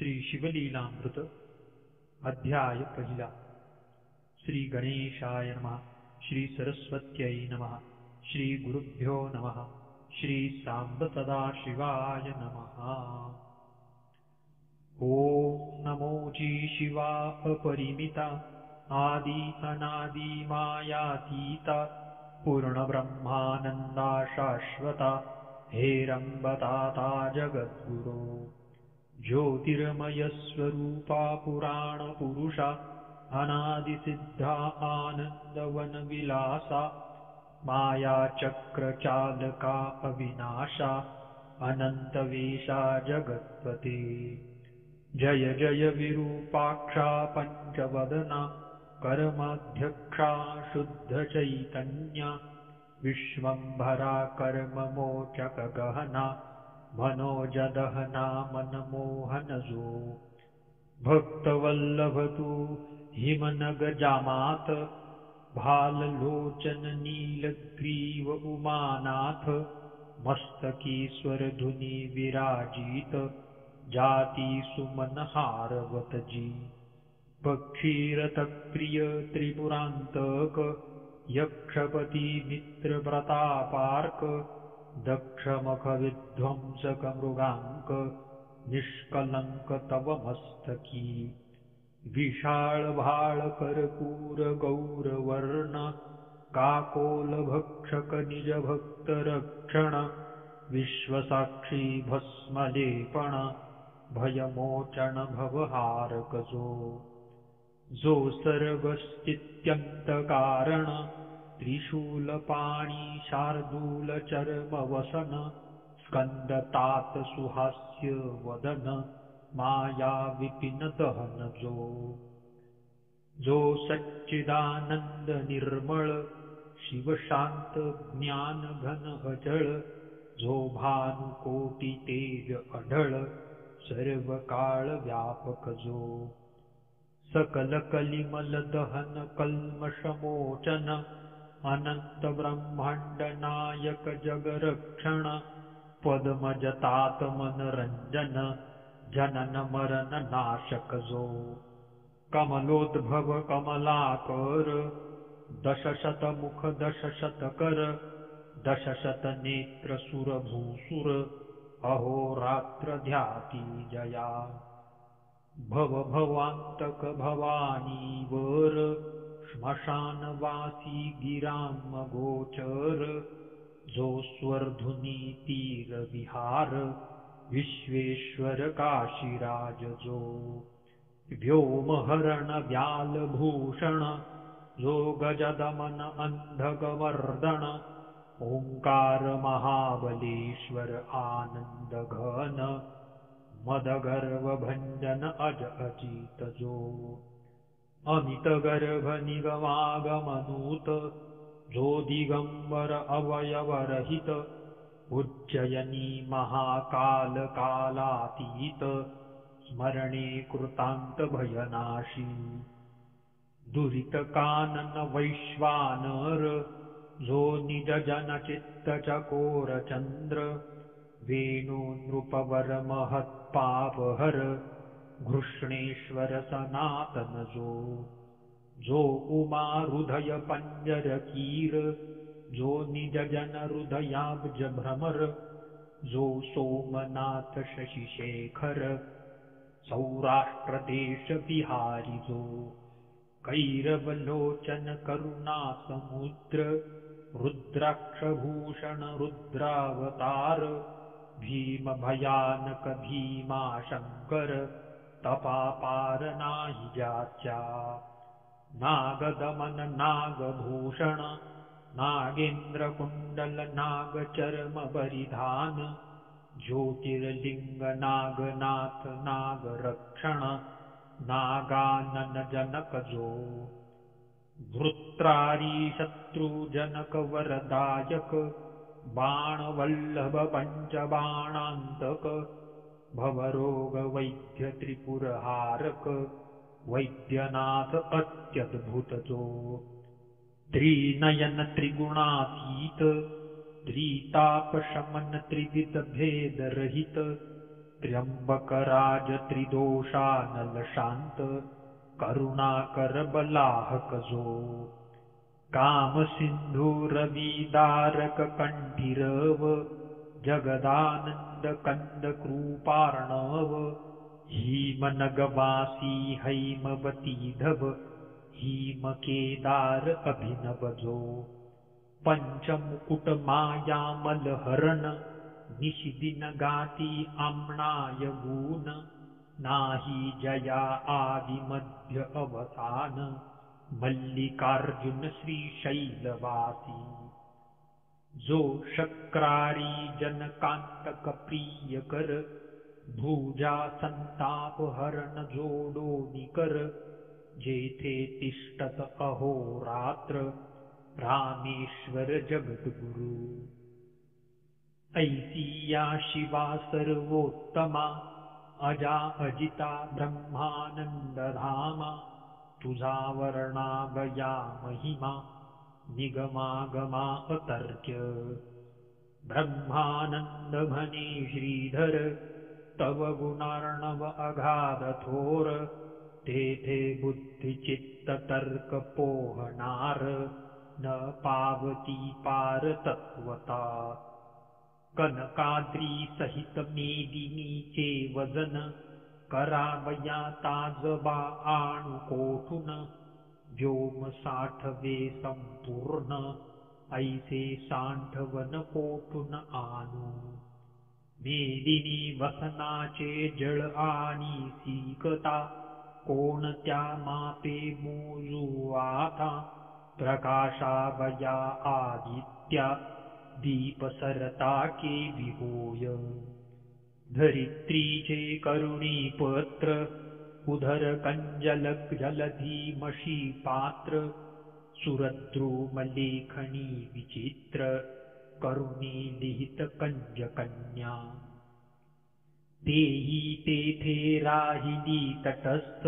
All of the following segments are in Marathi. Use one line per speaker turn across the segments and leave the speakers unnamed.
श्री शिवलीलामृत अध्याय पहिला। श्री गणेशाय नमः। श्री सरस्वत्यै नमः। श्री गुरुभ्यो नमः। श्री सांब सदाशिवाय नमः। ओम नमोजी शिवा अपरिमिता आदि अनादि मायातीता पूर्ण ब्रह्मानंदा शाश्वता हेरंबताता जगद्गुरो ज्योतिर्मय स्वरूपा पुराण पुरुषा अनादि सिद्धा आनंदवन विलासा माया चक्र चालका अविनाशा अनंत वेशा जगत्पते जय जय विरूपाक्षा पंचवदना कर्माध्यक्षा शुद्ध चैतन्या विश्वंभरा कर्म मोचक गहना मनोजदहना मनमोहन जो भक्तवल्लभ तू हिमनग जामात भाललोचन नीलग्रीव उमानाथ मस्तकीश्वर धुनी विराजित जाती सुमन हारवत जी पक्षीरथ प्रिय त्रिपुरांतक यक्षपति मित्र प्रतापार्क दक्षमख विध्वंसक मृगांक निष्कलंक तव मस्तकी विशाल भाळ कर्पूर गौरवर्ण काकोल भक्षक निज भक्त रक्षण विश्वसाक्षी भस्मलेपण भयमोचन भवहारक जो सर्गस्थित्यंत कारण त्रिशूलपाणी शार्दूल चर्म वसन स्कंदतात सुहास्य वदन माया विपिन दहन जो सच्चिदानंद निर्मळ शिव शांत ज्ञान घन अचळ जो भानुकोटी तेज अढळ सर्व काळ व्यापक जो सकल कलिमल दहन कल्मषमोचन अनंत ब्रह्मांड नायक जगरक्षण पद्मजतात मनरंजन जनन मरण नाशक जो कमलोद्भव कमलाकर दशशत मुख दशशत कर दशशत नेत्र सुर भूसुर अहोरात्र ध्याती जया भव भवांतक भवानी वर श्मशानवासी गिराम गोचर जो स्वर्धुनी तीर विहार विश्वेश्वर काशीराज जो व्योमहरण व्यालभूषण जो गजदमन अंधकमर्दन ओंकार महाबलेश्वर आनंद घन मदगर्भ भंजन अज अजित जो अमित गर्भ निगमागमनूत जो दिगंबर अवयवरहित उज्जयनी महाकाल कालातीत स्मरणे कृतांत भयनाशी दुरित कानन वैश्वानर जो निज जन चित्त चकोर चंद्र वेणु नृपवर महत् पापहर घृष्णेश्वर सनातन जो उमा हृदय पंजर कीर जो निज जन हृदयाब्ज भ्रमर जो सोमनाथ शशिशेखर सौराष्ट्र देश बिहारी जो कैरवलोचन करुणा समुद्र रुद्राक्षभूषण रुद्रावतार भीम भयानक भीमा शंकर तपापार नाही जाच्या नागदमन नागभूषण नागेंद्र कुंडल नागचर्म बरिधान ज्योतिर्लिंग नागनाथ नागरक्षण नागानन जनक जो वृत्रारी शत्रुजनक वरदायक बाणवल्लभ पंचबाणांतक भवरोग वैद्य त्रिपुरहारक वैद्यनाथ अत्यद्भुत जो त्रिनयन त्रिगुणातीत त्रिताप शमन त्रिविध भेद रहित त्र्यंबकराज त्रिदोषानल शांत करुणाकर बलाहक जो काम सिंधू रविदारक कंठीरव जगदानंद कंद कृपार्णव हिमनगवासी हैमवती धब हिम केदार अभिनव जो पंचमुकुट मायामल हरण निशिदिन गाती आम्नाय गुण नाही जया आदि मध्य अवसान मल्लिकार्जुन श्रीशैलवासी जो शक्रारी जनकांतक प्रिय कर भुजा संताप हरण जोडो निकर जेथे तिष्ठत अहोरात्र रामेश्वर जगद्गुरु ऐसी या शिवा सर्वोत्तमा अजा अजिता ब्रह्मानंद धामा तुझा वर्णावया महिमा निगमागमा अतर्क्य ब्रह्मानंद म्हणे श्रीधर तव गुणार्णव अगाध थोर तेथे बुद्धी चित्त तर्क पोहणार न पावती पार तत्वता कनकाद्री सहित मेदिनीचे वजन करावया ताजबा आणू कोठून व्योम साठवे संपूर्ण ऐसे सांठवन कोठून आणू मेदिनी वसनाचे जळ आणि सीकता कोणत्या मापे मोजू आता प्रकाशावया आदित्या दीप सरता के विहोय धरित्रीचे करुणी पत्र उधर कंजल जलधी मशी पात्र सुरद्रुम लेखणी विचित्र करुणी लिहित कंजकन्या तेही तेथे राहिली तटस्थ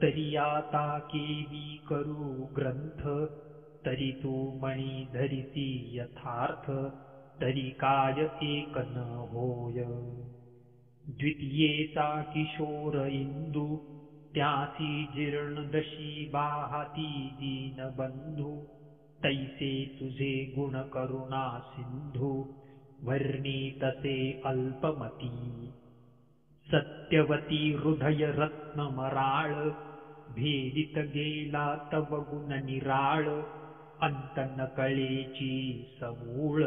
तरी आता केवी करू ग्रंथ तरी तू मणी धरिसी यथार्थ तरी काय एक न होय द्वितीयेचा किशोर इंदू त्यासी जीर्ण दशी बाहाती दीनबंधू तैसे तुझे गुण करुणा सिंधू वर्णी तसे अल्पमती सत्यवती हृदय रत्न मराळ भेदित गेला तव गुण निराळ अंत न कळेची समूळ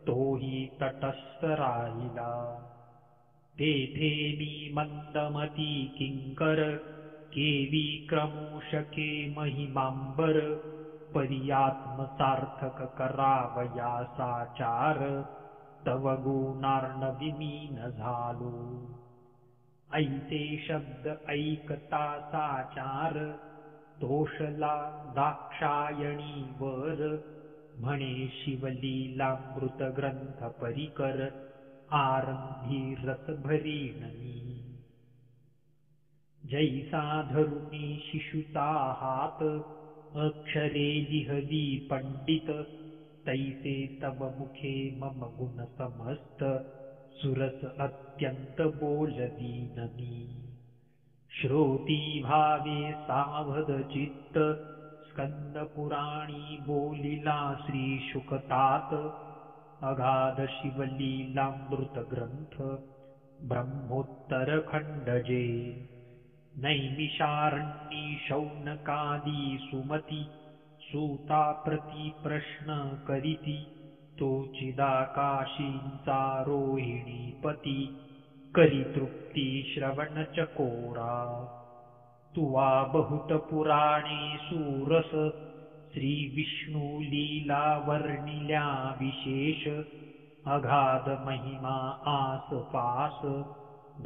तोही तटस्थ राहिला तेथे मी मंदमती किंकर केवी क्रमोशके महिमांबर पर्यात्मसार्थक करावया साचार तव गुणार्णविमीन झालो ऐसे शब्द ऐकता साचार तोषला दाक्षायणीवर म्हणे शिवलीलामृत ग्रंथ परिकर आरंभी रस भरीणनी जैसा धरुणी शिशुचा हात अक्षरे लिहवी पंडित तैसे तव मुखे मम गुण समस्त सुरस अत्यंत बोलवीनमी श्रोती भावे सावध चित्त स्कंद पुराणी बोलिला श्री शुकतात अगाध शिवलीलामृत ग्रंथ ब्रह्मोत्तर खंडजे नैमिषारण्यी शौनकादी सुमती सूता प्रति प्रश्न करीती तो चिदाकाशींचा रोहिणीपती करी तृप्ती श्रवण चकोरा तुवा बहुत पुराणे सूरस श्री विष्णू लीला वर्णिल्या विशेष अगाध महिमा आसपास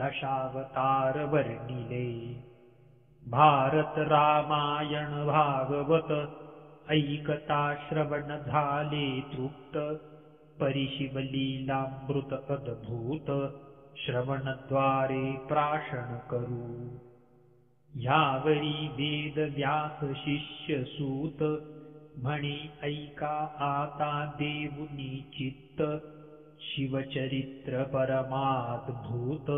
दशावतार वर्णिले भारत रामायण भागवत ऐकता श्रवण झाले तृप्त परिशिवलीलामृत अद्भुत श्रवणद्वारे प्राशन करू यावरी वेद व्यास शिष्य सूत म्हणे ऐका आता देऊनी चित्त शिवचरित्र परमाद्भूत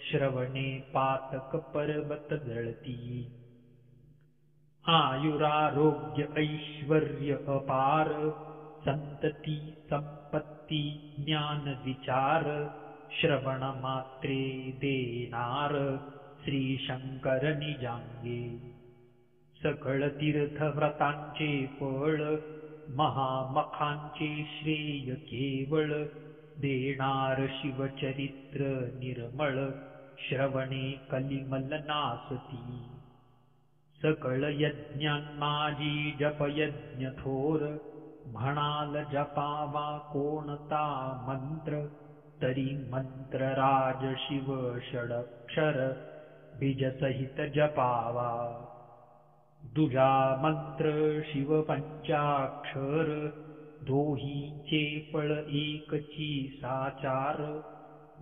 श्रवणे पातक पर्वत जळती आयुरारोग्य ऐश्वर्य अपार संतती संपत्ती ज्ञान विचार श्रवण मात्रे देनार श्री शंकर निजांगे सकळ तीर्थव्रतांचे फळ महामखांचे श्रेय केवळ देणार शिवचरित्र निर्मळ श्रवणे कलिमल नासती सकळ यज्ञांमाजी जपयज्ञ थोर म्हणाल जपावा कोणता मंत्र तरी मंत्रराज शिव षडक्षर बीजसहित जपावा दुजा मंत्र शिव पंचाक्षर दोहींचे फळ एकची साचार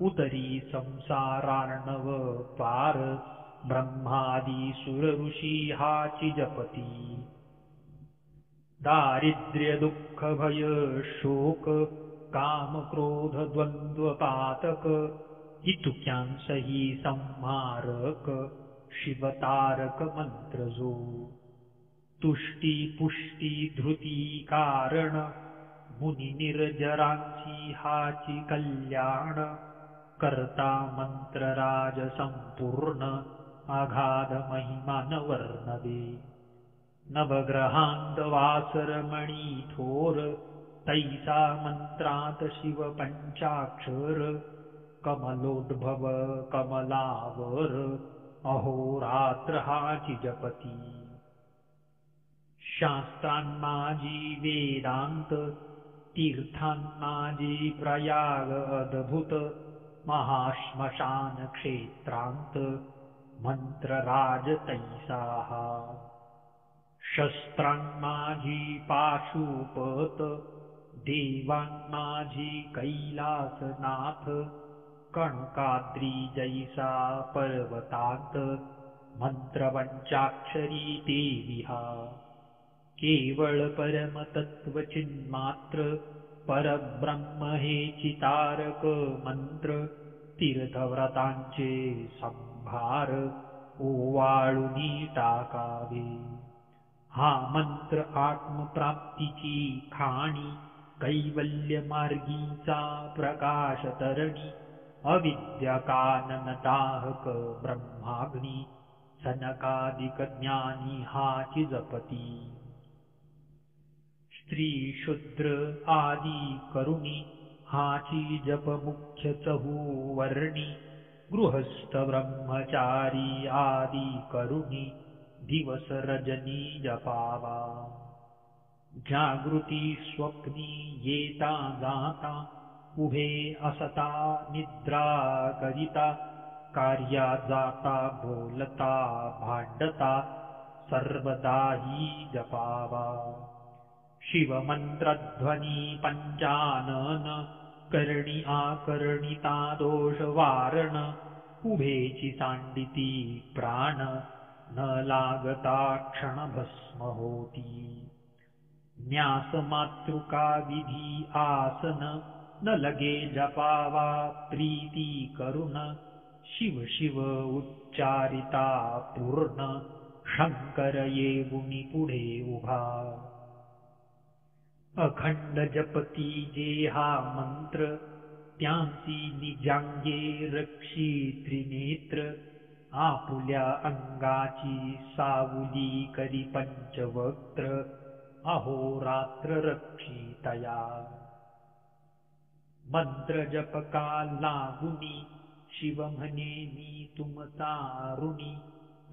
उतरी संसारार्णव पार ब्रह्मादी सुर ऋषी हाची जपती दारिद्र्य दुःख भय शोक काम क्रोध द्वंद्व पातक हितुक्यांसही संहारक शिवतारक मंत्र जो तुष्टी पुष्टी धृती कारण मुनी निर्जरांची हाची कल्याण करता मंत्रराज संपूर्ण आघाध महिमा न वर्णवे नवग्रहांत वासरमणी थोर तैसा मंत्रात शिव पंचाक्षर कमलोद्भव कमलावर अहोरात्र हाची जपती शास्त्रांमाजी वेदांत तीर्थांमाजी प्रयाग अद्भुत महाश्मशान क्षेत्रांत मंत्रराज तैसाहा शस्त्रांमाजी पाशुपत देवांमाजी कैलासनाथ कणकाद्री जैसा पर्वतांत मंत्रपंचाक्षरी देविहा केवळ परमतत्व चिन्मात्र परब्रह्म हे चितारक मंत्र तीर्थव्रतांचे संभार ओवाळुनी टाकावे हा मंत्र आत्मप्राप्तीची खाणी कैवल्य मार्गीचा प्रकाश तरणी अविद्या कानन दाहक ब्रह्माग्नी सनकादिक ज्ञानी हाची जपती स्त्री शूद्र आदी करुणी हाची जप मुख्य चहुवर्णी गृहस्थ ब्रह्मचारी आदी करुणी दिवस रजनी जपावा जागृती स्वप्नी येता जाता उभे असता निद्रा करिता कार्या जाता बोलता भांडता सर्वदाही जपावा शिवमंत्रध्वनी पंचानन करणी आकर्णिता दोष वारण उभेची सांडिती प्राण न लागता क्षण भस्म होती न्यास मातृका विधी आसन न लगे जपावा प्रीती करुण शिव शिव उच्चारिता पूर्ण शंकर येऊनी पुढे उभा अखंड जपती जे हा मंत्र त्यांसी निजांगे रक्षी त्रिनेत्र आपुल्या अंगाची सावली करी पंचवक्त्र अहोरात्र रक्षितया मंत्र जपका लागुनी शिव म्हणे मी तुमचा ऋणी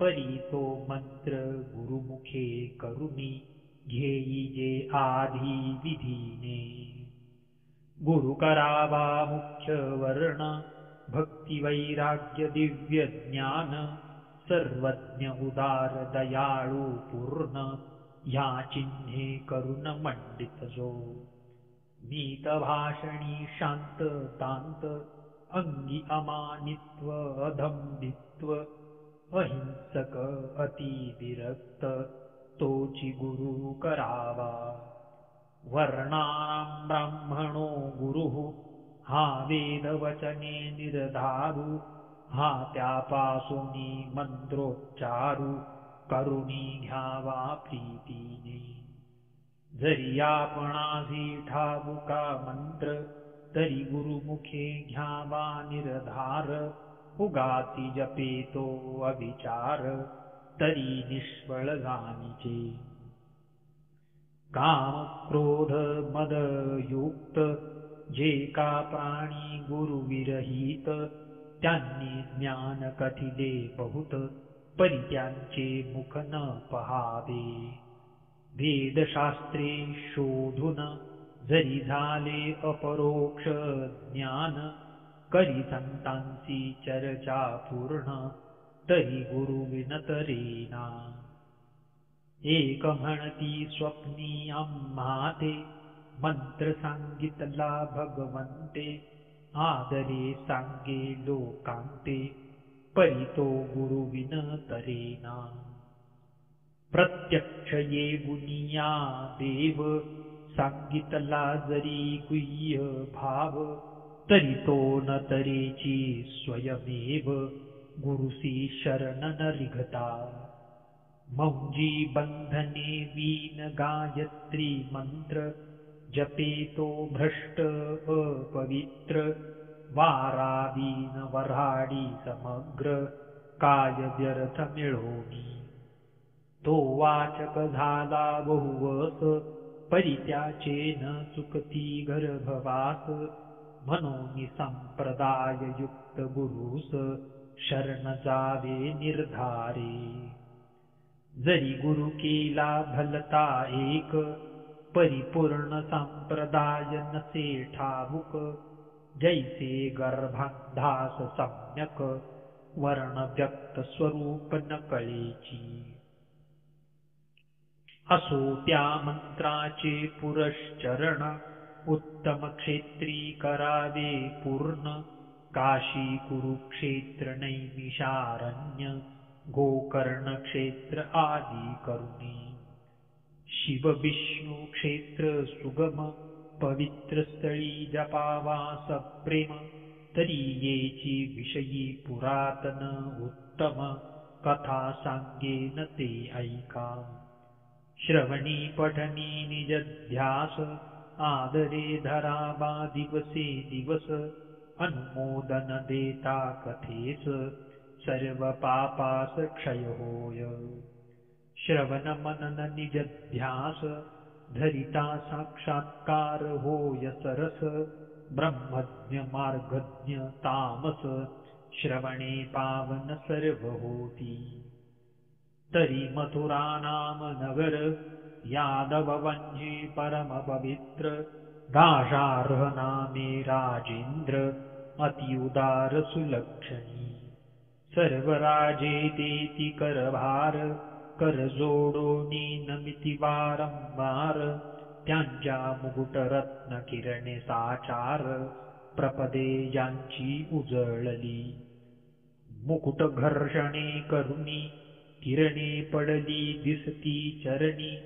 परी तो मंत्र गुरुमुखे करुणी घेई जे आधी विधीने गुरु करावा मुख्य वर्ण भक्ती वैराग्य दिव्य ज्ञान सर्वज्ञ उदार दयाळू पूर्ण ह्या चिन्हे करुण मंडित जो नीत भाषणी शांत दांत अंगी अमानित्व अधंभित्व अहिंसक अति विरक्त तोची गुरु करावा वर्णानां ब्राह्मणो गुरुः हा वेद वचने निर्धारू, हा त्यापासूनी मंत्रोच्चारू, करुणी घ्यावा प्रीतीने. जरी आपणासी ठाऊका मंत्र, तरी गुरुमुखे घ्यावा निर्धार. उगाची जपेतो अविचार, तरी निष्फळ जाणीचे. काम क्रोध मद युक्त, जे का प्राणी गुरुविरहित, त्यांनी ज्ञान कथिले बहुत, परी त्यांचे मुख न पहावे. वेदशास्त्रे शोधून जरी झाले अपरोक्ष ज्ञान, करी संतांची चर्चा पूर्ण, तरी गुरुविन तरेना. एक म्हणती स्वप्नी आम्हा ते, मंत्र सांगितला भगवंते, आदरे सांगे लोकांते, परी तो गुरुविन तरेना. प्रत्यक्ष येऊनिया देव, सांगितला जरी गुह्य भाव, तरी तो न तरेची स्वयमेव, गुरुसी शरण न रिघता. मौंजी बंधने वीन गायत्री मंत्र, जपे तो भ्रष्ट अपवित्र, वारावीन वऱ्हाडी समग्र, काय व्यर्थ मिळोनी. तो वाचक झाला बहुवस, परी त्याचे न चुकती गर्भवास, म्हणून संप्रदाय युक्त गुरुस, शरण जावे निर्धारे. जरी गुरु केला भलता एक, परिपूर्ण संप्रदाय नसे ठाऊक, जैसे गर्भांधास सम्यक, वर्ण व्यक्त स्वरूप न कळेची. असो त्या मंत्राचे पुरश्चरण, उत्तम क्षेत्री करावे पूर्ण, काशी कुरुक्षेत्र नैमिषारण्य, गोकर्ण क्षेत्र आदी करुणी. शिव विष्णू क्षेत्र सुगम, पवित्र स्थळी जपावा सप्रेम, तरी येची विषयी पुरातन उत्तम, कथा सांगेन ते ऐका. श्रवणी पठनी निजध्यास, आदरे धरावा दिवसे दिवस, अनुमोदन देता कथेस, सर्व पापास क्षय होय. श्रवण मनन निजध्यास, धरिता साक्षात्कार होय सरस, ब्रह्मज्ञ मार्गज्ञ तामस, श्रवणे पावन सर्व होती. तरी मथुरा नाम नगर, यादव वंशी परम पवित्र, दाशार्ह नामे राजेंद्र, अति उदार सुलक्षणी. सर्व राजे देती करभार, कर जोडोनी नमिती वारंवार, त्यांच्या मुकुट रत्न किरणे साचार, प्रपदे यांची उजळली. मुकुट घर्षणे करुणी, किरणे पडली दिसती चरणी,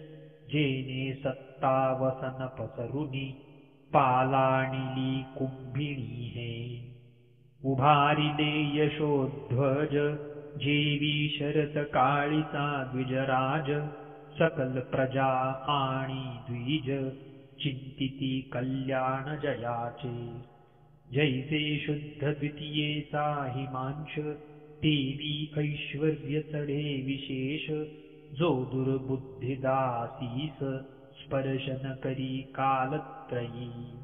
जेने सत्ता वसन पसरुनी, पालाणिली कुंभिणी हे. उभारिले यशोध्वज, जेवी शरद काळीचा द्विजराज, सकल प्रजा आणि द्विज, चिंतिती कल्याण जयाचे. जैसे शुद्ध द्वितीयेचा हिमांश, तेवी ऐश्वर्य चढे विशेष, जो दुर्बुद्धिदासीस, स्पर्शन करी कालत्रयी.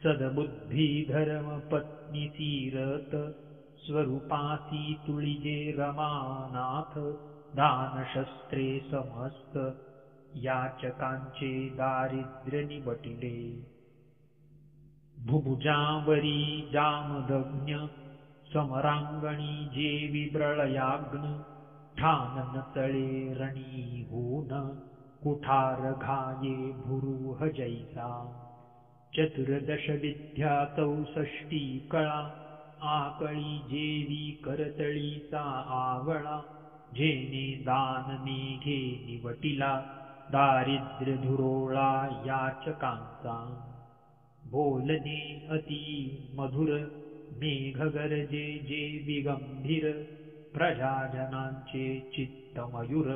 सद्बुद्धी धर्म पत्नी सीरत, स्वरूपासी तुळिजे रमानाथ, दानशस्त्रे समस्त, याचकांचे दारिद्र्य निवटिले. भुभुजावरी जामदग्न, समरांगणी जेवी प्रलयाग्न, ठानन तळे रणी होन, कुठार घाये भुरुह जैसा. चतुर्दश विद्या 64 कळा, आकळी जेवी करतळीचा आवळा, जेने दान मेघे निवटिला, दारिद्र्य धुरोळा याचकांचा. बोलणे अति मधुर मेघ गरजे जे विगंभीर प्रजाजनांचे चित्तमयूर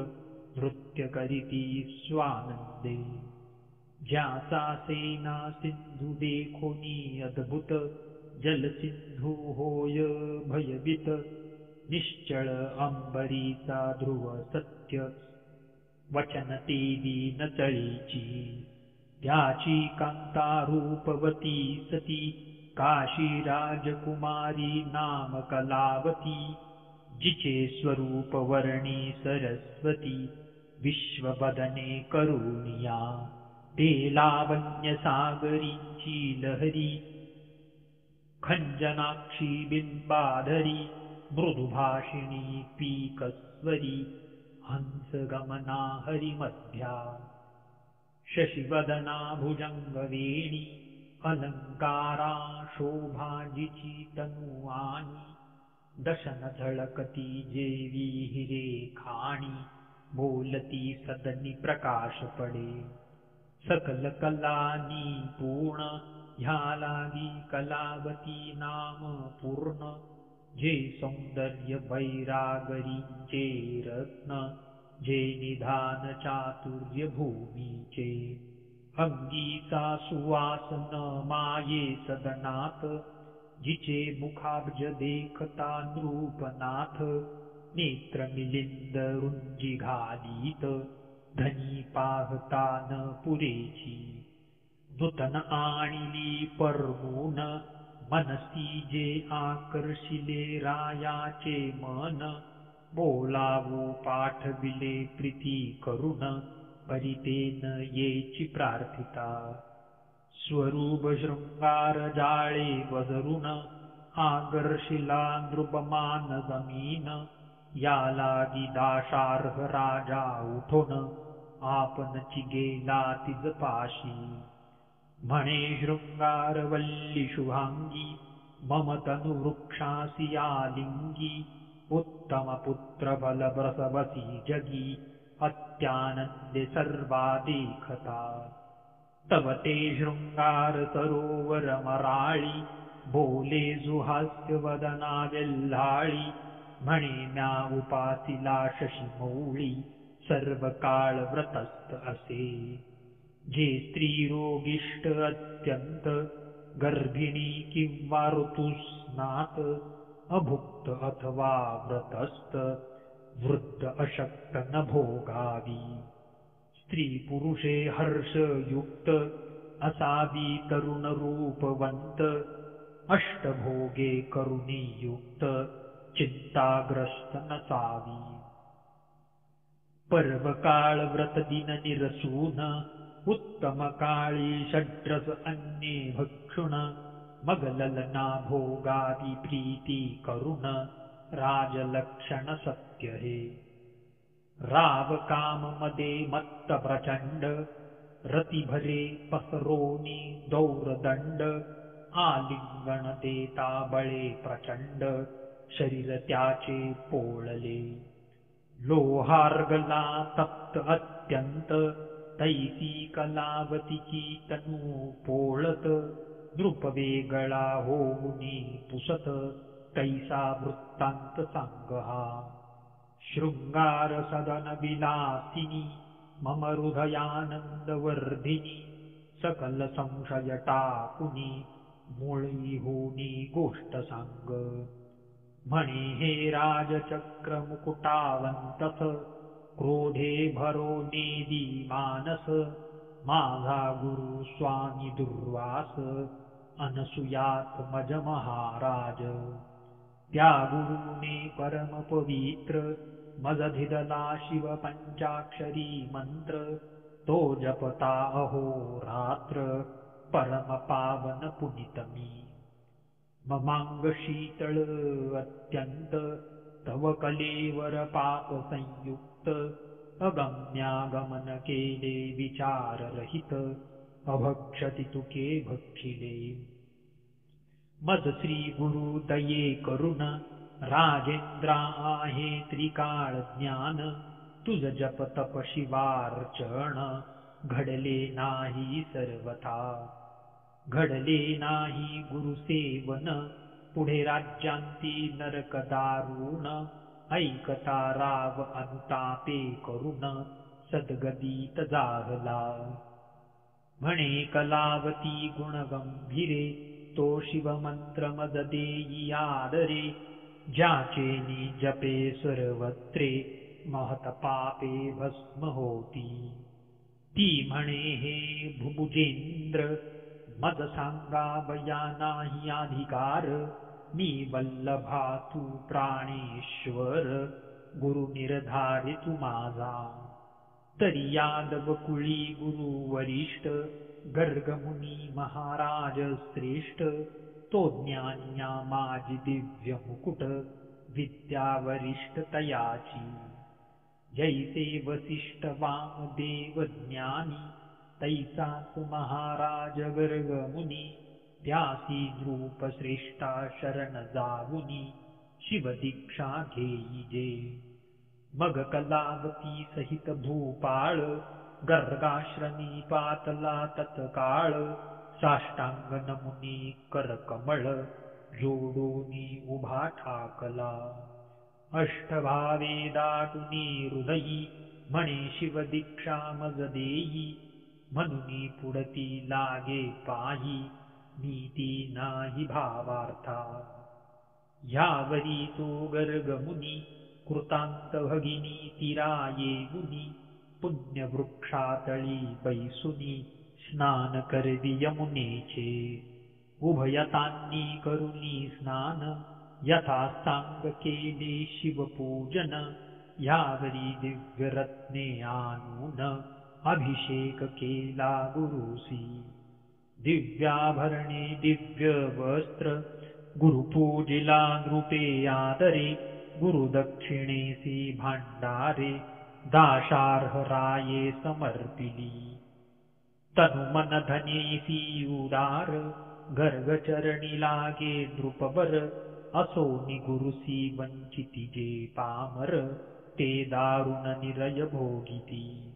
नृत्य करीती स्वानंदे ज्याचा सेना सिंधू देखोनी अद्भुत जलसिंधू होय भयभीत निश्चळ अंबरीचा ध्रुव सत्य वचन तेवी नचळीची त्याची कांता रूपवती सती काशी राजकुमारी नाम कलावती जिचे स्वरूप वर्णी सरस्वती विश्वबदने करुणिया ते लावण्य सागरींची लहरी खंजनाक्षी बिंबाधरी मृदुभाषिणी पीकस्वरी हंसगमना हरिमध्या शशिवदना भुजंगवेणी अलंकारा शोभाजिची तनुआनी दशन झळकती जेवी हिरेखाणी बोलती सदनी प्रकाश पडे सकल कलानी पूर्ण ह्या लागी कलावती नाम पूर्ण जे सौंदर्य वैरागरींचे रत्न जे निधान चातुर्य भूमीचे अंगीचा सुवास न माये सदनात जिचे मुखाब्ज देखता नृपनाथ नेत्र मिलिंद रुंजी घालीत धनी पाहता न पुरेची नूतन आणिली परमून मनसी जे आकर्षिले रायाचे मन बोलावू पाठविले प्रीती करुण परितेन येची प्रार्थिता स्वरूप शृंगार जाळे वजरुण आगर्शिला नृपमान जमीन या लागी दाशार्ह राजा उठोन आपणची गेला तिज पाशी म्हणे शृंगारवल्ली शुभांगी मम तनु वृक्षासी आलिंगी उत्तम पुत्र बल प्रसवसी जगी अत्यानंदे सर्वा देखता तव ते शृंगार सरोवर मराळी बोले सुहास्य वदना वेल्हाळी म्हणे म्या उपासिला शशी मौळी सर्व काळ व्रतस्थ असे जे स्त्री रोगिष्ट अत्यंत गर्भिणी किंवा ऋतुस्नात अभुक्त अथवा व्रतस्थ वृद्ध अशक्त न भोगावी स्त्री पुरुषे हर्षयुक्त असावी तरुण रूपवंत अष्टभोगे करुणीयुक्त चिंताग्रस्त नसावी पर्व काळ व्रत दिन निरसून उत्तम काळी षड्रस अन्ये भक्षुण मग ललना भोगादी प्रीती करुण राजलक्षण सत्य हे राव काम मदे मत्त प्रचंड रती भरे पसरोनी दौरदंड आलिंगन देता बळे प्रचंड शरीर त्याचे पोळले लोहार्गला तप्त अत्यंत तैसी कलावतीची तनू पोळत नृपवेगळा होऊनी पुसत तैसा वृत्तांत सांग हा शृंगार सदन विलासिनी मम हृदयानंदवर्धिनी सकल संशय टाकुनी मुळी होनी गोष्ट सांग म्हणे हे राजचक्र मुकुटावंतस क्रोधे भरो नेदी मानस माझा गुरु स्वामी दुर्वास अनसुयात मज महाराज त्या गुरुने परम पवित्र मज धिदला शिव पंचाक्षरी मंत्र तो जपता अहोरात्र परम पावन पुनितमी ममांग शीतळ अत्यंत तव कलेवर पाप संयुक्त अगम्यागमन केले विचार रहित अभक्षति तुके भक्षिले मज श्री गुरु दये करुण राजेंद्रा आहे त्रिकाळ ज्ञान तुझ जप तप शिवार्चन घडले नाही सर्वथा घडले नाही गुरुसेवन, पुढे राज्यांती नरक दारुण, ऐकता राव अनुतापे करुण, सद्गतीत जाहला. म्हणे कलावती गुणगंभीरे, तो शिवमंत्र मज देई आदरे, ज्याचे जपे सर्वत्रे, महत पापे भस्म होती. ती म्हणे हे भुभुजेंद्र, मज सांगावया नाही अधिकार, मी वल्लभा तू प्राणेश्वर, गुरु निर्धारी तू माझा. तरी यादव कुळी गुरु वरिष्ठ, गर्गमुनी महाराज श्रेष्ठ, तो ज्ञानिया माझी दिव्य मुकुट, विद्या वरिष्ठ तयाची. जैसे वसिष्ठ वामदेव ज्ञानी, तैसाच महाराज गर्गमुनी, त्यासी नृप श्रेष्ठा शरण जाऊनी, शिव दीक्षा घेईजे. मग कलावती सहित भूपाळ, गर्गाश्रमी पातला तत्काळ, साष्टांग नमुनी करकमळ, जोडूनी उभा ठाकला. अष्टभावे दाटुनी हृदयी, म्हणे शिव दीक्षा मज देई, म्हणून पुढती लागे पायी, नीती नाही भावार्था. यावरी तो गर्गमुनी, कृतांत भगिनी तीरा येऊनी, पुण्यवृक्षातळी बैसुनी, स्नान करवी यमुनेचे. उभयतांनी करुणी स्नान, यथा सांग केले शिवपूजन, यावरी दिव्य रत्ने आणून, अभिषेक केला गुरुसी. दिव्याभरणे दिव्य वस्त्र, गुरुपूजिला नृपे आदरे, गुरुदक्षिणेसी भांडारे, दाशार्ह राये समर्पिली. तनुमन धनेसी उदार, गर्गचरणी लागे नृपवर, असोनी गुरुसी वंचिती जे पामर, ते दारुण निरय भोगिती.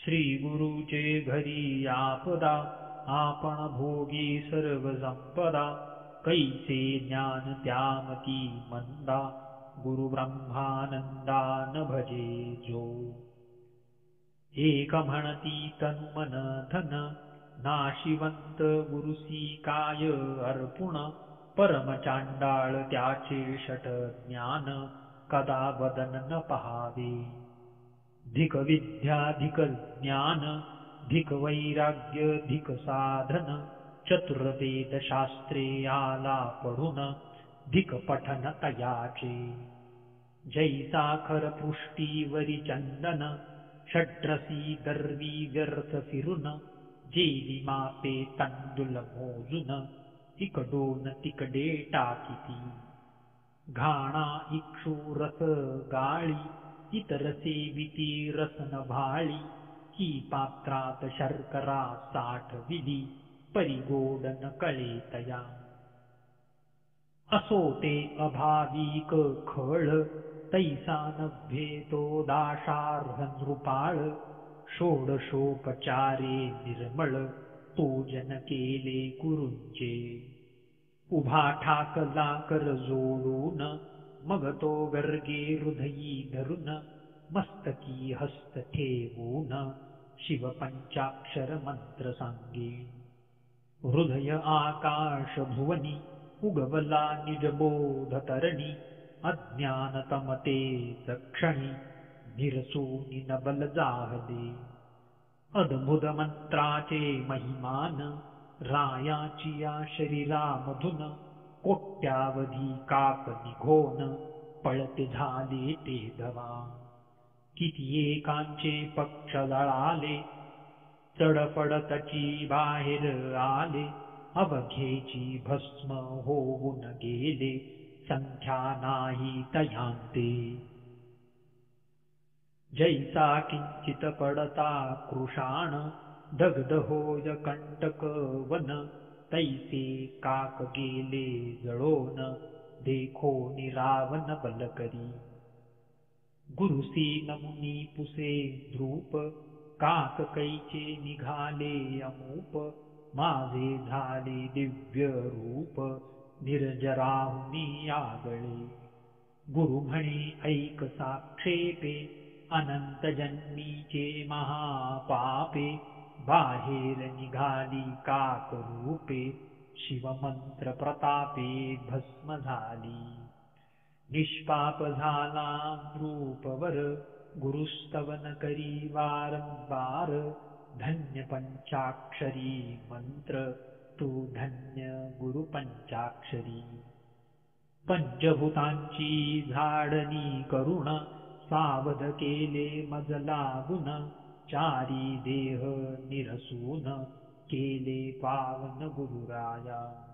श्री गुरुचे घरी आपदा, आपण भोगी सर्व संपदा, कैसे ज्ञान त्यामती मंदा, गुरु ब्रह्मानंदा न भजे जो. एक म्हणती तनुमन धन, नाशिवंत गुरुसी काय अर्पुण, परम चांडाळ त्याचे षट ज्ञान, कदा वदन न पहावे. धिक विद्या धिक ज्ञान, धिक वैराग्य धिक साधन, चतुर्वेद शास्त्रे आला पढून, धिक पठन तयाचे. जैसा खर पृष्टीवरी चंदन, षड्रसी दर्वी व्यर्थ फिरून, जेली मापे तंडुल मोजून, इकडून तिकडे टाकिती. घाणा इक्षू रस गाळी, इतर सेविती रसन भाळी, की पात्रात शर्करा साठविली, परिगोड न कळे तया. असो ते अभाविक खळ, तैसा नव्हे तो दाशार्ह नृपाळ, षोडशोपचारे निर्मळ, पूजन केले गुरूंचे. उभा ठाकला कर जोडून, मग तो गर्गे हृदयी धरून, मस्तकी हस्त ठेवून, शिव पंचाक्षर मंत्र सांगे. हृदय आकाश भुवनी, उगवला निजबोध तरणी, अज्ञान तमते दक्षिणी, निरसूनी नबल जाहले. अद्भुत मंत्राचे महिमान, रायाची या शरीरामधून, कोट्यावधी काक निघोन, पळते झाले ते धवा. किती एकांचे पक्ष जळाले, चडपडतची बाहेर आले, अवघेची भस्म होऊन गेले, संख्या नाही तयांते. जैसा किंचित पडता कृशाण, दग्ध होय कंटक वन, तैसे काक गेले जळोन, देखो निरावन बलकरी. गुरुसी नमुनी पुसे द्रूप, काक कैचे निघाले अमूप, माझे झाले दिव्य रूप निर्जराहुनी आगळे. गुरु म्हणे ऐक साक्षेपे अनंत जन्मीचे महापापे. बाहेर निघाली काक रूपे शिवमंत्र प्रतापे भस्म झाली. निष्पाप झाला रूपवर गुरुस्तवन करी वारंवार. धन्य पंचाक्षरी मंत्र तू धन्य गुरु पंचाक्षरी. पंचभूतांची झाडणी करुण सावध केले मज लागून. चारी देह निरसून केले पावन गुरुराया.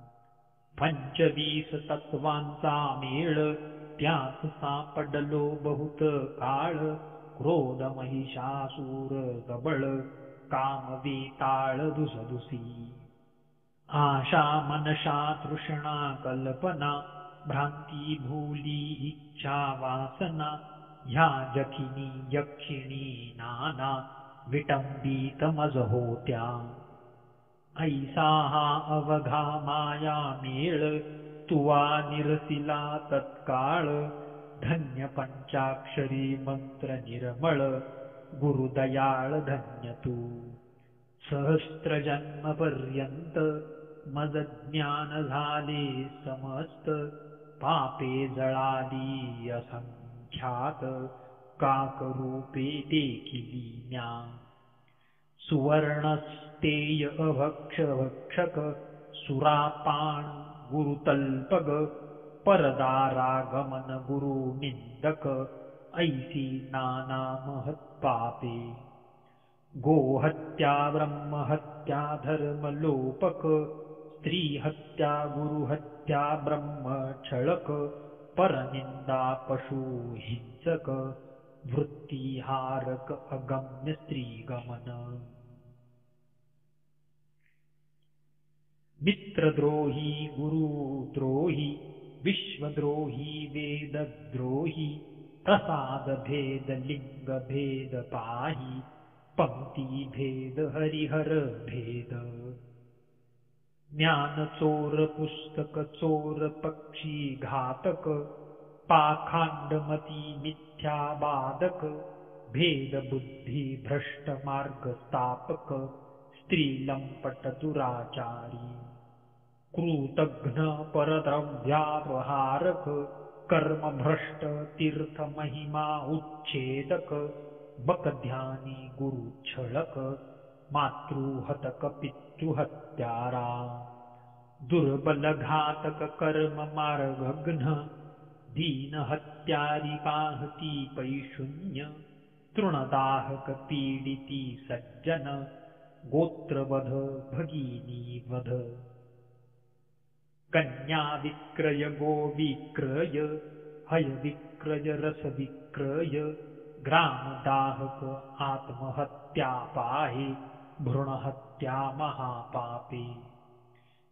25 तत्वांचा मेळ त्यात सापडलो बहुत काळ. क्रोध महिषासूर गबळ काम वेताळ धुसधुसी. आशा मनशा तृष्णा कल्पना भ्रांती भूली इच्छा वासना. ह्या जखिनी यक्षिणी नाना विटंबित मज होत्या. ऐसा हा अवघा माया मेळ तुवा निरसिला तत्काळ. धन्य पंचाक्षरी मंत्र निर्मळ गुरुदयाळ धन्य तू. सहस्त्र जन्म पर्यंत मज ज्ञान झाले समस्त. पापे जळाली असंख्यात काकरूपे देखिली म्या. सुवर्णस्तेय अभक्ष भक्षक सुरापान गुरुतल्पग. परदारागमन गुरु निंदक ऐसी नाना महत्पापे. गोहत्या ब्रह्महत्या धर्मलोपक. स्त्रीहत्या गुरुहत्या ब्रह्मछळक. परनिंदा पशुहिंसक वृत्तिहारक अगम्य स्त्रीगमन. मित्रद्रोही गुरुद्रोही विश्वद्रोही वेदद्रोही. प्रसाद भेद लिंग भेद पाही पंक्ती भेद हरिहर भेद. ज्ञान चोर पुस्तक चोर पक्षी घातक. पाखांडमती मिथ्या बाधक. भेद बुद्धी भ्रष्ट मार्ग स्थापक. स्त्री लंपट दुराचारी. कृतघ्न परद्रव्यापहारक. कर्म भ्रष्ट तीर्थ महिमा उच्छेदक. बकध्यानी गुरु छळक. मातृहतक पितृहत्यारा. दुर्बल घातक कर्म मार्गघ्न. दीन हत्यारी पाहती पैशून्य. तृणदाहक पीडिती सज्जन. गोत्रवध भगिनी वध. कन्या विक्रय गो विक्रय. हय विक्रय रस विक्रय. ग्रामदाहक आत्महत्या पाहे. भ्रूणहत्या महापापे.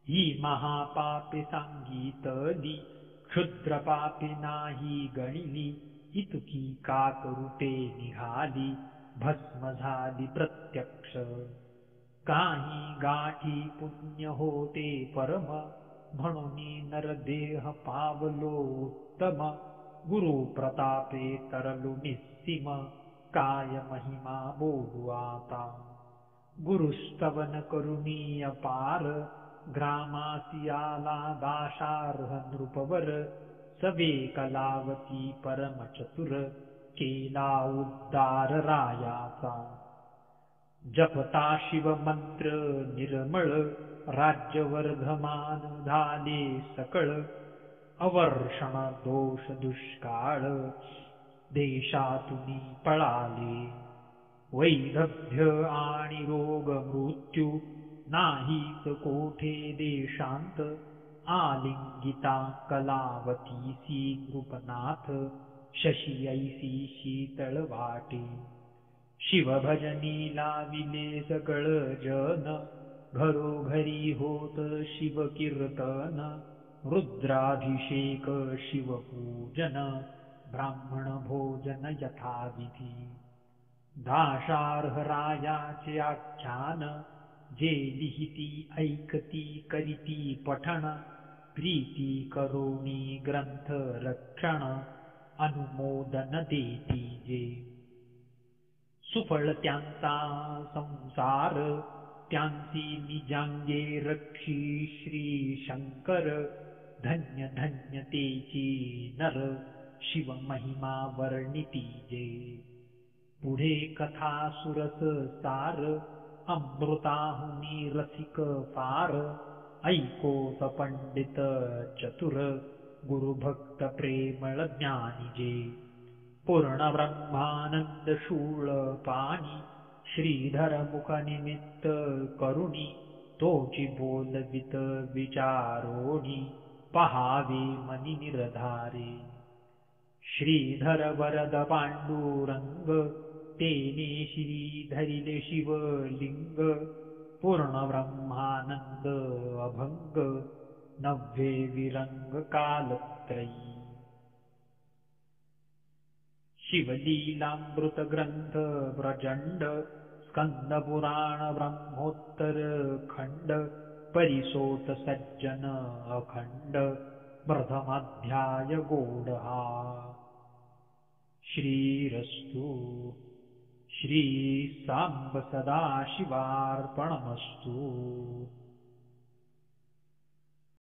ही महापापे सांगितली क्षुद्रपापे नाही गणिली. इतकी काकरूपे निघाली भस्म झाली प्रत्यक्ष. काही गाठी पुण्य होते परम म्हणून नरदेह पावलो उत्तम. गुरु प्रतापे तरलु निस्सीम काय महिमा बोलू आता. गुरुस्तवन करुणी अपार ग्रामासी आला दाशार्ह नृपवर. सवे कलावती परम चतुर केला उद्धार रायाचा. जपता शिव मंत्र निर्मळ राज्यवर्धमान झाले सकळ. अवर्षण दोष दुष्काळ देशातुनी पळाले. वैधव्य आणि रोग मृत्यू नाहीच कोठे देशांत. आलिंगिता कलावतीसी नृपनाथ शशी ऐसी शीतळ वाटे. शिवभजनी लाविले सकळ जन घरोघरी होत शिवकीर्तन. रुद्राभिषेक शिवपूजन ब्राह्मण भोजन यथाविधी. दाशार्ह रायाचे आख्यान जे लिहिती ऐकती करीती पठण प्रीती करोणी ग्रंथ रक्षण अनुमोदन देती जे सुफळ त्यांचा संसार त्यांची निजांगे रक्षी श्री शंकर धन्य धन्य तेची नर शिव महिमा वर्णिती जे पुढे कथा सुरस सार अमृताहुनी रसिक फार ऐकोत पंडित चतुर गुरुभक्त प्रेमळ ज्ञानी जे पूर्ण ब्रह्मानंद शूळ पाणी श्रीधर मुख निमित्त करुणी तोची बोलवित विचारोणी पहावे मनी निर्धारे श्रीधर वरद पांडुरंग तेने श्री धरिले शिवलिंग पूर्ण ब्रह्मानंद अभंग नव्हे विरंग कालत्रयी शिवलीलामृत ग्रंथ प्रचंड स्कंद पुराण ब्रह्मोत्तर खंड परिसोट सज्जन अखंड प्रथमाध्याय गोडहा श्रीरस्तु श्री सांब सदाशिवार्पणमस्तु।